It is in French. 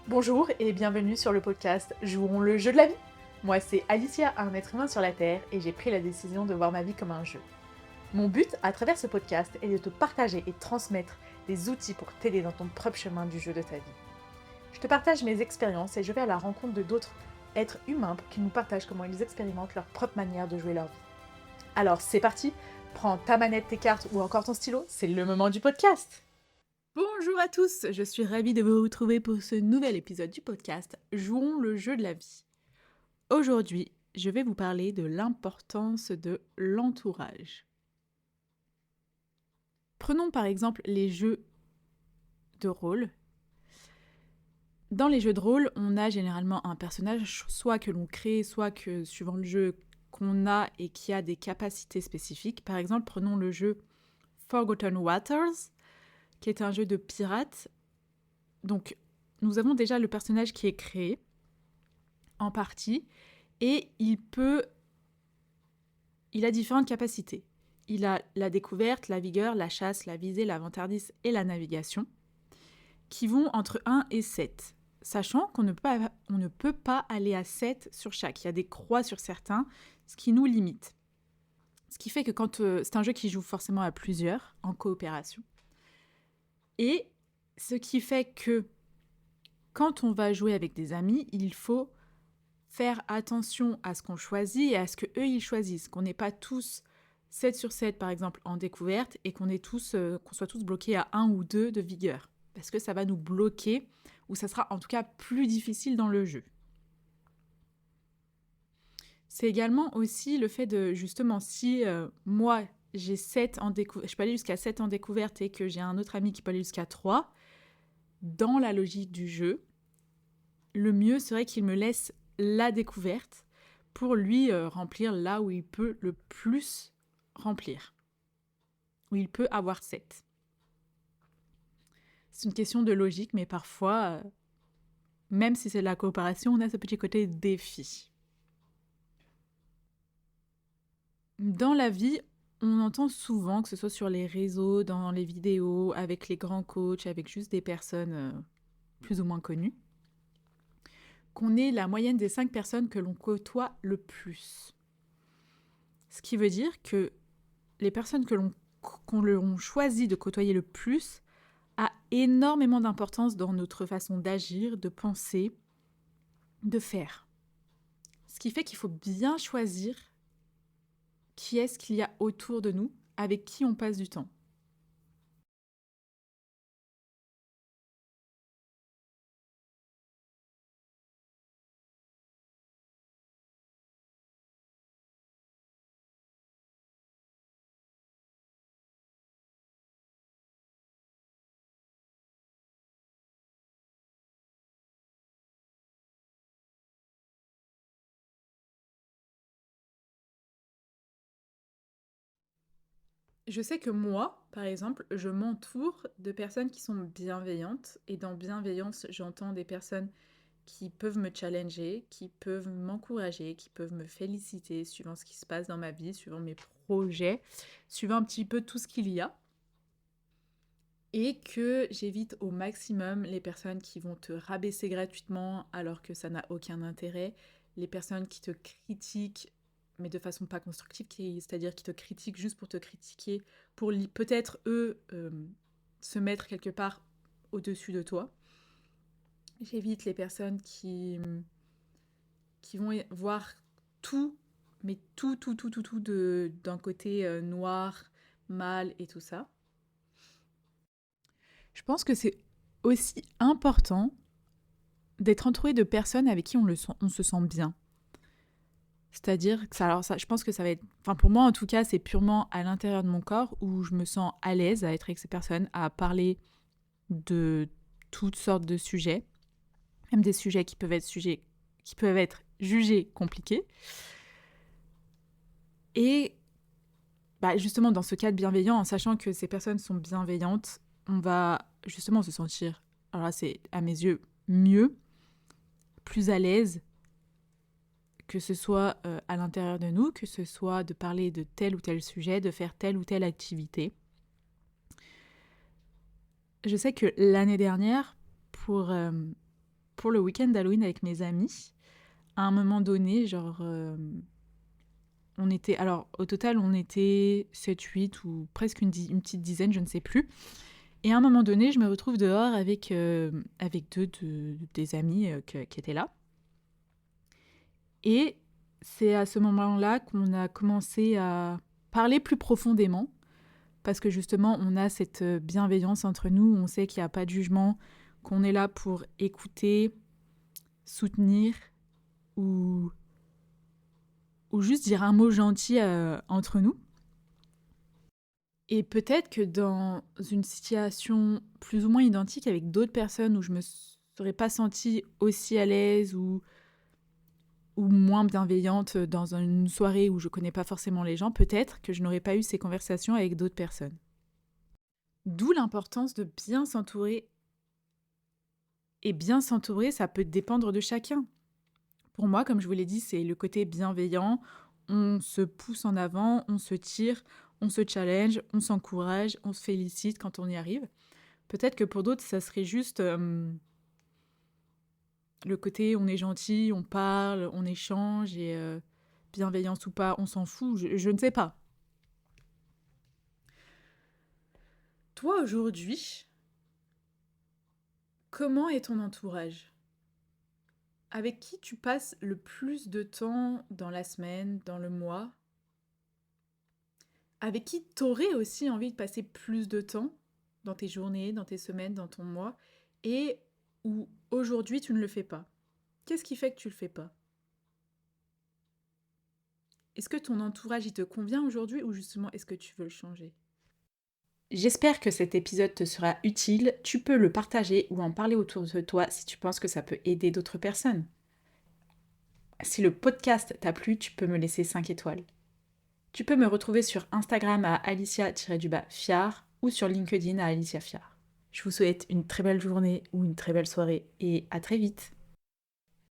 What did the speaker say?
Bonjour et bienvenue sur le podcast Jouons le jeu de la vie. Moi c'est Alicia, un être humain sur la Terre, et j'ai pris la décision de voir ma vie comme un jeu. Mon but à travers ce podcast est de te partager et transmettre des outils pour t'aider dans ton propre chemin du jeu de ta vie. Je te partage mes expériences et je vais à la rencontre de d'autres êtres humains pour qu'ils nous partagent comment ils expérimentent leur propre manière de jouer leur vie. Alors c'est parti, prends ta manette, tes cartes ou encore ton stylo, c'est le moment du podcast. Bonjour à tous, je suis ravie de vous retrouver pour ce nouvel épisode du podcast Jouons le jeu de la vie. Aujourd'hui, je vais vous parler de l'importance de l'entourage. Prenons par exemple les jeux de rôle. Dans les jeux de rôle, on a généralement un personnage, soit que l'on crée, soit que, suivant le jeu, qu'on a et qui a des capacités spécifiques. Par exemple, prenons le jeu Forgotten Waters, qui est un jeu de pirates. Donc, nous avons déjà le personnage qui est créé, en partie, et il a différentes capacités. Il a la découverte, la vigueur, la chasse, la visée, la vantardise et la navigation, qui vont entre 1 et 7. Sachant qu'on ne peut pas aller à 7 sur chaque. Il y a des croix sur certains, ce qui nous limite. Ce qui fait que c'est un jeu qui joue forcément à plusieurs, en coopération. Et ce qui fait que quand on va jouer avec des amis, il faut faire attention à ce qu'on choisit et à ce qu'eux ils choisissent. Qu'on n'ait pas tous 7 sur 7 par exemple en découverte et qu'on soit tous bloqués à 1 ou 2 de vigueur. Parce que ça va nous bloquer ou ça sera en tout cas plus difficile dans le jeu. C'est également aussi le fait de, justement, si moi j'ai 7 en découverte, je peux aller jusqu'à 7 en découverte et que j'ai un autre ami qui peut aller jusqu'à 3, dans la logique du jeu, le mieux serait qu'il me laisse la découverte pour lui remplir là où il peut le plus remplir, où il peut avoir 7. C'est une question de logique, mais parfois, même si c'est de la coopération, on a ce petit côté défi. Dans la vie, on entend souvent, que ce soit sur les réseaux, dans les vidéos, avec les grands coachs, avec juste des personnes plus ou moins connues, qu'on est la moyenne des 5 personnes que l'on côtoie le plus. Ce qui veut dire que les personnes qu'on choisit de côtoyer le plus a énormément d'importance dans notre façon d'agir, de penser, de faire. Ce qui fait qu'il faut bien choisir qui est-ce qu'il y a autour de nous, avec qui on passe du temps. Je sais que moi, par exemple, je m'entoure de personnes qui sont bienveillantes. Et dans bienveillance, j'entends des personnes qui peuvent me challenger, qui peuvent m'encourager, qui peuvent me féliciter suivant ce qui se passe dans ma vie, suivant mes projets, suivant un petit peu tout ce qu'il y a. Et que j'évite au maximum les personnes qui vont te rabaisser gratuitement alors que ça n'a aucun intérêt, les personnes qui te critiquent mais de façon pas constructive, c'est-à-dire qui te critiquent juste pour te critiquer, pour peut-être eux se mettre quelque part au-dessus de toi. J'évite les personnes qui vont voir tout, mais tout d'un côté noir, mal et tout ça. Je pense que c'est aussi important d'être entouré de personnes avec qui on se sent bien. C'est-à-dire que je pense que ça va être... Enfin, pour moi, en tout cas, c'est purement à l'intérieur de mon corps où je me sens à l'aise à être avec ces personnes, à parler de toutes sortes de sujets, même des sujets qui peuvent être jugés compliqués. Et justement, dans ce cadre bienveillant, en sachant que ces personnes sont bienveillantes, on va justement se sentir, alors là, c'est à mes yeux, mieux, plus à l'aise, que ce soit à l'intérieur de nous, que ce soit de parler de tel ou tel sujet, de faire telle ou telle activité. Je sais que l'année dernière, pour pour le week-end d'Halloween avec mes amis. À un moment donné, on était... Alors, au total, on était 7, 8 ou presque une petite dizaine, je ne sais plus. Et à un moment donné, je me retrouve dehors avec des amis qui étaient là. Et c'est à ce moment-là qu'on a commencé à parler plus profondément, parce que justement, on a cette bienveillance entre nous, on sait qu'il n'y a pas de jugement, qu'on est là pour écouter, soutenir ou juste dire un mot gentil entre nous. Et peut-être que dans une situation plus ou moins identique avec d'autres personnes où je me serais pas sentie aussi à l'aise ou moins bienveillante dans une soirée où je connais pas forcément les gens, peut-être que je n'aurais pas eu ces conversations avec d'autres personnes. D'où l'importance de bien s'entourer. Et bien s'entourer, ça peut dépendre de chacun. Pour moi, comme je vous l'ai dit, c'est le côté bienveillant. On se pousse en avant, on se tire, on se challenge, on s'encourage, on se félicite quand on y arrive. Peut-être que pour d'autres, ça serait juste le côté on est gentil, on parle, on échange et bienveillance ou pas, on s'en fout, je ne sais pas. Toi, aujourd'hui, comment est ton entourage ? Avec qui tu passes le plus de temps dans la semaine, dans le mois ? Avec qui t'aurais aussi envie de passer plus de temps dans tes journées, dans tes semaines, dans ton mois, et où aujourd'hui tu ne le fais pas ? Qu'est-ce qui fait que tu le fais pas ? Est-ce que ton entourage il te convient aujourd'hui ou justement est-ce que tu veux le changer ? J'espère que cet épisode te sera utile. Tu peux le partager ou en parler autour de toi si tu penses que ça peut aider d'autres personnes. Si le podcast t'a plu, tu peux me laisser 5 étoiles. Tu peux me retrouver sur Instagram à Alicia-Fiard ou sur LinkedIn à Alicia Fiard. Je vous souhaite une très belle journée ou une très belle soirée et à très vite.